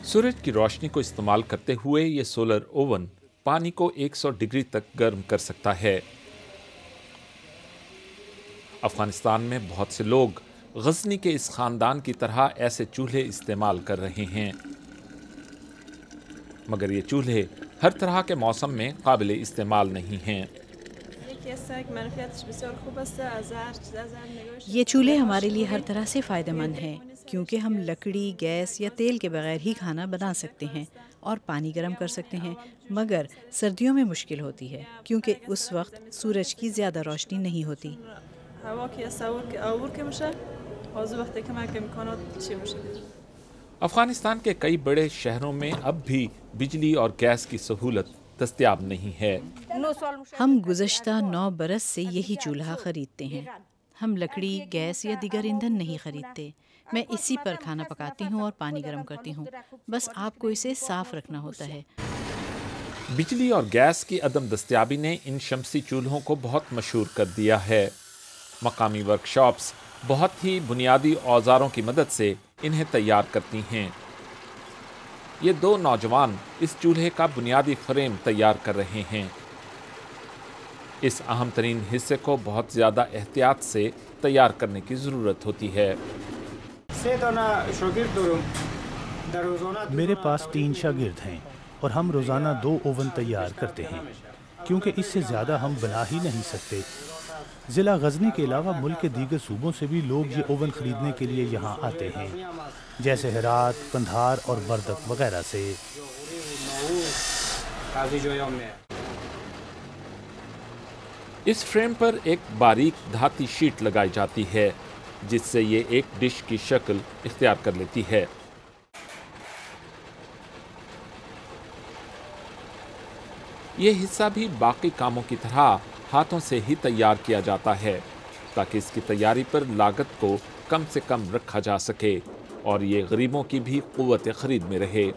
सूरज की रोशनी को इस्तेमाल करते हुए ये सोलर ओवन पानी को 100 डिग्री तक गर्म कर सकता है। अफगानिस्तान में बहुत से लोग गजनी के इस खानदान की तरह ऐसे चूल्हे इस्तेमाल कर रहे हैं, मगर ये चूल्हे हर तरह के मौसम में काबिल इस्तेमाल नहीं हैं। ये चूल्हे हमारे लिए हर तरह से फ़ायदेमंद हैं, क्योंकि हम लकड़ी, गैस या तेल के बगैर ही खाना बना सकते हैं और पानी गर्म कर सकते हैं। मगर सर्दियों में मुश्किल होती है, क्योंकि उस वक्त सूरज की ज़्यादा रोशनी नहीं होती। अफगानिस्तान के कई बड़े शहरों में अब भी बिजली और गैस की सहूलत दस्तयाब नहीं है। हम गुज़श्ता 9 बरस से यही चूल्हा खरीदते हैं। हम लकड़ी, गैस या दीगर ईंधन नहीं खरीदते। मैं इसी पर खाना पकाती हूँ और पानी गर्म करती हूँ। बस आपको इसे साफ रखना होता है। बिजली और गैस की अदम दस्तयाबी ने इन शमसी चूल्हों को बहुत मशहूर कर दिया है। मकामी वर्कशॉप्स बहुत ही बुनियादी औजारों की मदद से इन्हें तैयार करती हैं। ये दो नौजवान इस चूल्हे का बुनियादी फ्रेम तैयार कर रहे हैं। इस अहम तरीन हिस्से को बहुत ज़्यादा एहतियात से तैयार करने की ज़रूरत होती है। मेरे पास 3 शागिर्द हैं और हम रोज़ाना 2 ओवन तैयार करते हैं, क्योंकि इससे ज़्यादा हम बना ही नहीं सकते। ज़िला गजनी के अलावा मुल्क के दीगर सूबों से भी लोग ये ओवन ख़रीदने के लिए यहाँ आते हैं, जैसे हेरात, कंधार और वर्दक वगैरह से। इस फ्रेम पर एक बारीक धाती शीट लगाई जाती है, जिससे ये एक डिश की शक्ल इख्तियार कर लेती है। ये हिस्सा भी बाकी कामों की तरह हाथों से ही तैयार किया जाता है, ताकि इसकी तैयारी पर लागत को कम से कम रखा जा सके और ये गरीबों की भी कुव्वत खरीद में रहे।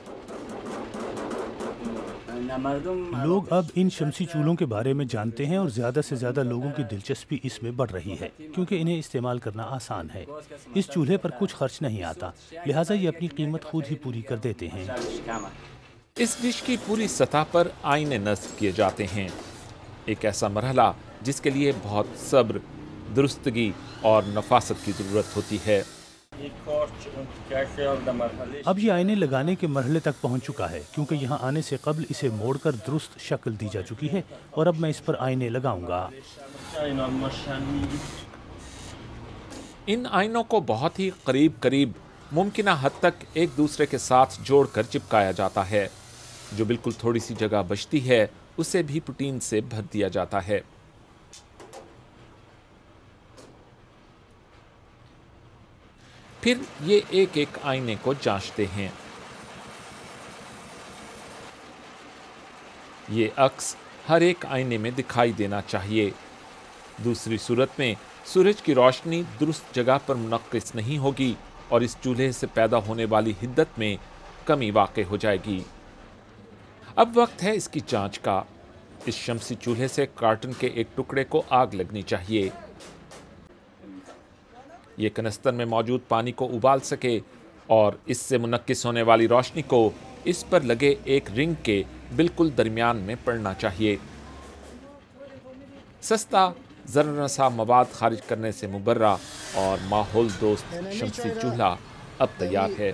लोग अब इन शमसी चूल्हों के बारे में जानते हैं और ज़्यादा से ज़्यादा लोगों की दिलचस्पी इसमें बढ़ रही है, क्योंकि इन्हें इस्तेमाल करना आसान है। इस चूल्हे पर कुछ खर्च नहीं आता, लिहाजा ये अपनी कीमत खुद ही पूरी कर देते हैं। इस डिश की पूरी सतह पर आईने नस्ब किए जाते हैं, एक ऐसा मरहला जिसके लिए बहुत सब्र, दुरुस्तगी और नफासत की ज़रूरत होती है। अब ये आईने लगाने के मरहले तक पहुंच चुका है, क्योंकि यहाँ आने से कबल इसे मोड़कर दुरुस्त शक्ल दी जा चुकी है और अब मैं इस पर आईने लगाऊंगा। इन आईनों को बहुत ही करीब करीब मुमकिना हद तक एक दूसरे के साथ जोड़कर चिपकाया जाता है। जो बिल्कुल थोड़ी सी जगह बचती है उसे भी पुटीन से भर दिया जाता है। फिर ये एक एक आईने को जांचते हैं। ये अक्स हर एक आईने में दिखाई देना चाहिए। दूसरी सूरत में सूरज की रोशनी दुरुस्त जगह पर मुनक्किस नहीं होगी और इस चूल्हे से पैदा होने वाली हिद्दत में कमी वाक़ई हो जाएगी। अब वक्त है इसकी जांच का। इस शमसी चूल्हे से कार्टन के एक टुकड़े को आग लगनी चाहिए। ये कनस्तर में मौजूद पानी को उबाल सके और इससे मुनक्किस होने वाली रोशनी को इस पर लगे एक रिंग के बिल्कुल दरमियान में पड़ना चाहिए। सस्ता ज़रनसा मवाद खारिज करने से मुबर्रा और माहौल दोस्त शमसी चूल्हा अब तैयार है।